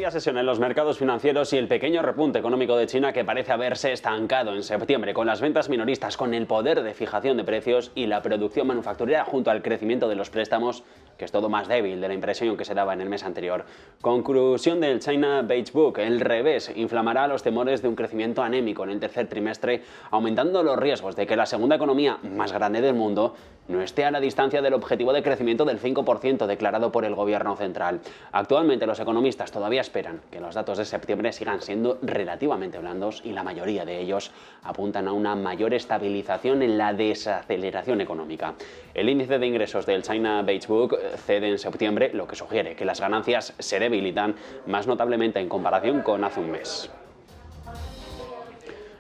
Media sesión en los mercados financieros y el pequeño repunte económico de China que parece haberse estancado en septiembre con las ventas minoristas, con el poder de fijación de precios y la producción manufacturera junto al crecimiento de los préstamos, que es todo más débil de la impresión que se daba en el mes anterior. Conclusión del China Beige Book: el revés inflamará los temores de un crecimiento anémico en el tercer trimestre, aumentando los riesgos de que la segunda economía más grande del mundo no esté a la distancia del objetivo de crecimiento del 5% declarado por el gobierno central. Actualmente los economistas todavía esperan que los datos de septiembre sigan siendo relativamente blandos y la mayoría de ellos apuntan a una mayor estabilización en la desaceleración económica. El índice de ingresos del China Beige Book cede en septiembre, lo que sugiere que las ganancias se debilitan más notablemente en comparación con hace un mes.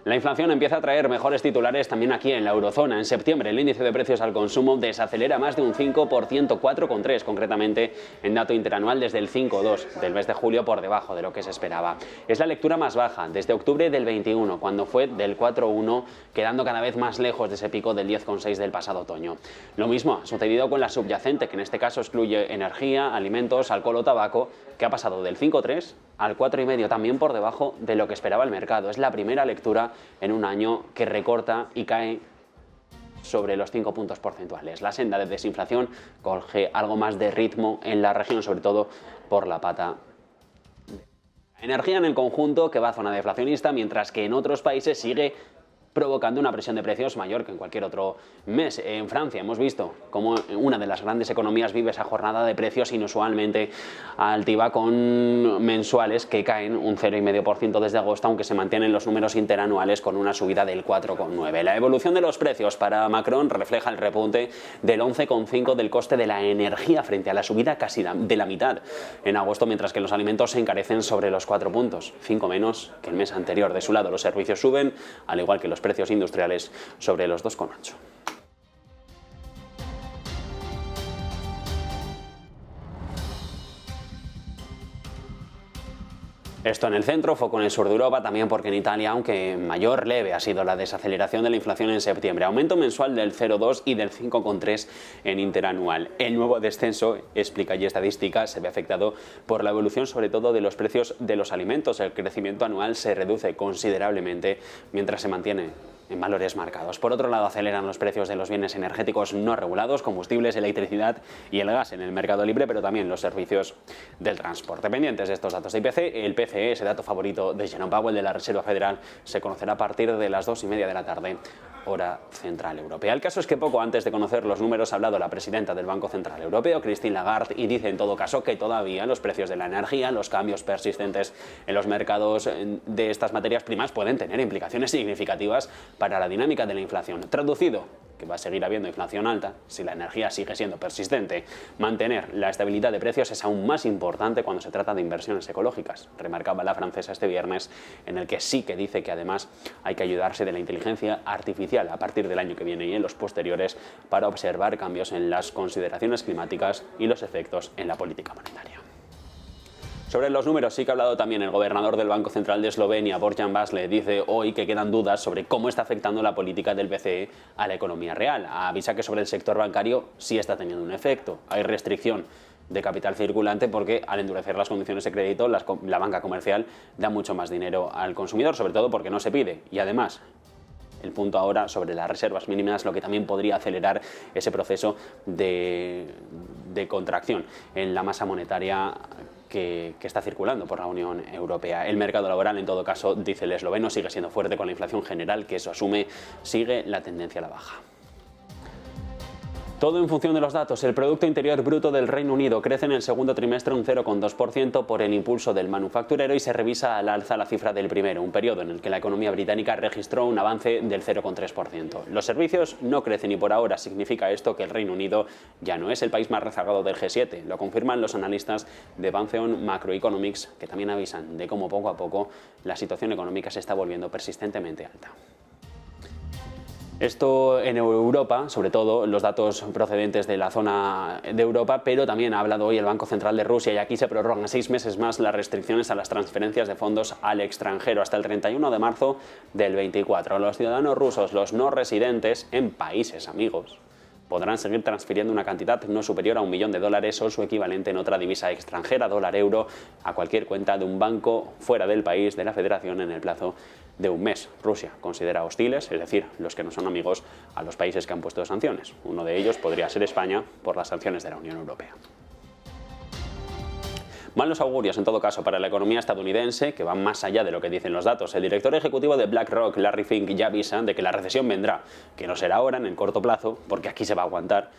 La inflación empieza a traer mejores titulares también aquí en la eurozona. En septiembre el índice de precios al consumo desacelera más de un 5%, 4,3 concretamente en dato interanual desde el 5,2 del mes de julio, por debajo de lo que se esperaba. Es la lectura más baja desde octubre del 21, cuando fue del 4,1, quedando cada vez más lejos de ese pico del 10,6 del pasado otoño. Lo mismo ha sucedido con la subyacente, que en este caso excluye energía, alimentos, alcohol o tabaco, que ha pasado del 5,3 al 4,5, también por debajo de lo que esperaba el mercado. Es la primera lectura en un año que recorta y cae sobre los 5 puntos porcentuales. La senda de desinflación coge algo más de ritmo en la región, sobre todo por la pata. Energía en el conjunto que va a zona deflacionista, mientras que en otros países sigue provocando una presión de precios mayor que en cualquier otro mes. En Francia hemos visto cómo una de las grandes economías vive esa jornada de precios inusualmente altiva, con mensuales que caen un 0,5% desde agosto, aunque se mantienen los números interanuales con una subida del 4,9%. La evolución de los precios para Macron refleja el repunte del 11,5% del coste de la energía frente a la subida casi de la mitad en agosto, mientras que los alimentos se encarecen sobre los 4 puntos, 5 menos que el mes anterior. De su lado, los servicios suben, al igual que los precios industriales, sobre los 2,8. Esto en el centro, foco en el sur de Europa, también porque en Italia, aunque mayor leve ha sido la desaceleración de la inflación en septiembre, aumento mensual del 0,2 y del 5,3 en interanual. El nuevo descenso, explica y estadística, se ve afectado por la evolución sobre todo de los precios de los alimentos. El crecimiento anual se reduce considerablemente mientras se mantiene en valores marcados. Por otro lado, aceleran los precios de los bienes energéticos no regulados, combustibles, electricidad y el gas en el mercado libre, pero también los servicios del transporte. Pendientes de estos datos de IPC, el PCE, ese dato favorito de Jerome Powell de la Reserva Federal, se conocerá a partir de las 2:30 de la tarde, hora central europea. El caso es que poco antes de conocer los números ha hablado la presidenta del Banco Central Europeo, Christine Lagarde, y dice en todo caso que todavía los precios de la energía, los cambios persistentes en los mercados de estas materias primas pueden tener implicaciones significativas para la dinámica de la inflación. Traducido, que va a seguir habiendo inflación alta si la energía sigue siendo persistente. Mantener la estabilidad de precios es aún más importante cuando se trata de inversiones ecológicas, remarcaba la francesa este viernes, en el que sí que dice que además hay que ayudarse de la inteligencia artificial a partir del año que viene y en los posteriores para observar cambios en las consideraciones climáticas y los efectos en la política monetaria. Sobre los números sí que ha hablado también el gobernador del Banco Central de Eslovenia, Borjan Basle. Dice hoy que quedan dudas sobre cómo está afectando la política del BCE a la economía real. Avisa que sobre el sector bancario sí está teniendo un efecto. Hay restricción de capital circulante porque al endurecer las condiciones de crédito la banca comercial da mucho más dinero al consumidor, sobre todo porque no se pide. Y además, el punto ahora sobre las reservas mínimas, lo que también podría acelerar ese proceso de contracción en la masa monetaria que está circulando por la Unión Europea. El mercado laboral, en todo caso, dice el esloveno, sigue siendo fuerte con la inflación general, que eso asume, sigue la tendencia a la baja. Todo en función de los datos. El Producto Interior Bruto del Reino Unido crece en el segundo trimestre un 0,2% por el impulso del manufacturero y se revisa al alza la cifra del primero, un periodo en el que la economía británica registró un avance del 0,3%. Los servicios no crecen y por ahora significa esto que el Reino Unido ya no es el país más rezagado del G7. Lo confirman los analistas de Pantheon Macroeconomics, que también avisan de cómo poco a poco la situación económica se está volviendo persistentemente alta. Esto en Europa, sobre todo los datos procedentes de la zona de Europa, pero también ha hablado hoy el Banco Central de Rusia y aquí se prorrogan 6 meses más las restricciones a las transferencias de fondos al extranjero hasta el 31 de marzo del 24. Los ciudadanos rusos, los no residentes en países amigos podrán seguir transfiriendo una cantidad no superior a $1 millón o su equivalente en otra divisa extranjera, dólar, euro, a cualquier cuenta de un banco fuera del país de la Federación en el plazo de un mes. Rusia considera hostiles, es decir, los que no son amigos, a los países que han puesto sanciones. Uno de ellos podría ser España por las sanciones de la Unión Europea. Malos augurios, en todo caso, para la economía estadounidense, que van más allá de lo que dicen los datos. El director ejecutivo de BlackRock, Larry Fink, ya avisa de que la recesión vendrá, que no será ahora, en el corto plazo, porque aquí se va a aguantar,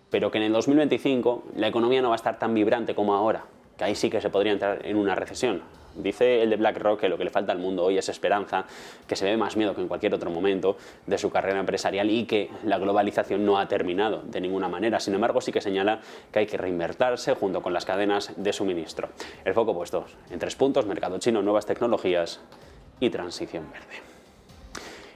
pero que en el 2025 la economía no va a estar tan vibrante como ahora, que ahí sí que se podría entrar en una recesión. Dice el de BlackRock que lo que le falta al mundo hoy es esperanza, que se ve más miedo que en cualquier otro momento de su carrera empresarial y que la globalización no ha terminado de ninguna manera. Sin embargo, sí que señala que hay que reinvertirse junto con las cadenas de suministro. El foco puesto en 3 puntos: mercado chino, nuevas tecnologías y transición verde.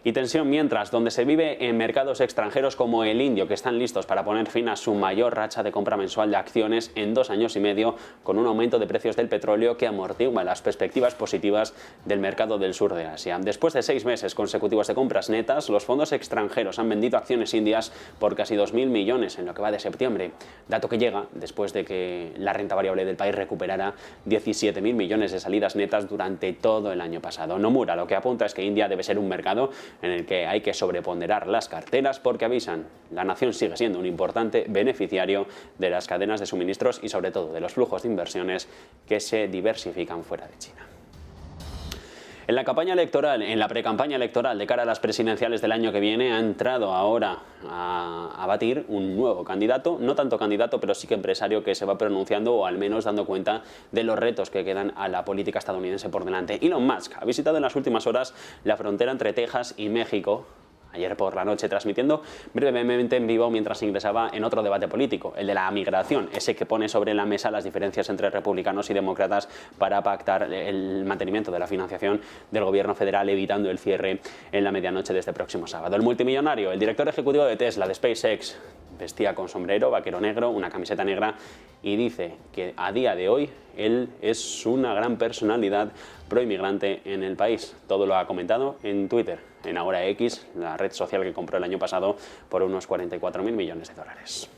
Y tensión mientras, donde se vive en mercados extranjeros como el indio, que están listos para poner fin a su mayor racha de compra mensual de acciones en 2 años y medio, con un aumento de precios del petróleo que amortigua las perspectivas positivas del mercado del sur de Asia. Después de 6 meses consecutivos de compras netas, los fondos extranjeros han vendido acciones indias por casi 2.000 millones en lo que va de septiembre, dato que llega después de que la renta variable del país recuperara 17.000 millones de salidas netas durante todo el año pasado. Nomura lo que apunta es que India debe ser un mercado en el que hay que sobreponderar las carteras porque, avisan, la nación sigue siendo un importante beneficiario de las cadenas de suministros y sobre todo de los flujos de inversiones que se diversifican fuera de China. En la campaña electoral, en la precampaña electoral de cara a las presidenciales del año que viene, ha entrado ahora a batir un nuevo candidato, no tanto candidato, pero sí que empresario, que se va pronunciando o al menos dando cuenta de los retos que quedan a la política estadounidense por delante. Elon Musk ha visitado en las últimas horas la frontera entre Texas y México, ayer por la noche, transmitiendo brevemente en vivo mientras ingresaba en otro debate político, el de la migración, ese que pone sobre la mesa las diferencias entre republicanos y demócratas para pactar el mantenimiento de la financiación del gobierno federal, evitando el cierre en la medianoche de este próximo sábado. El multimillonario, el director ejecutivo de Tesla, de SpaceX, vestía con sombrero, vaquero negro, una camiseta negra y dice que a día de hoy él es una gran personalidad proinmigrante en el país. Todo lo ha comentado en Twitter, en ahora X, la red social que compró el año pasado por unos 44.000 millones de dólares.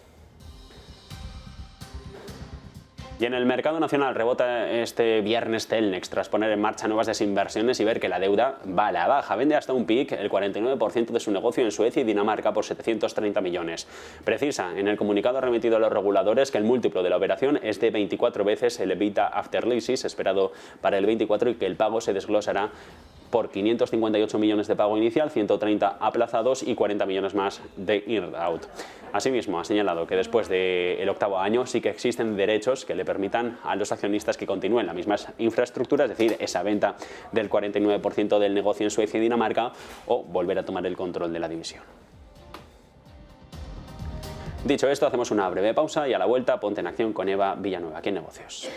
Y en el mercado nacional rebota este viernes Telnex tras poner en marcha nuevas desinversiones y ver que la deuda va a la baja. Vende hasta un PIC el 49% de su negocio en Suecia y Dinamarca por 730 millones. Precisa en el comunicado remitido a los reguladores que el múltiplo de la operación es de 24 veces el EBITDA after leases esperado para el 24 y que el pago se desglosará por 558 millones de pago inicial, 130 aplazados y 40 millones más de earn-out. Asimismo, ha señalado que después del 8º año sí que existen derechos que le permitan a los accionistas que continúen la misma infraestructura, es decir, esa venta del 49% del negocio en Suecia y Dinamarca o volver a tomar el control de la división. Dicho esto, hacemos una breve pausa y a la vuelta ponte en acción con Eva Villanueva, aquí en Negocios.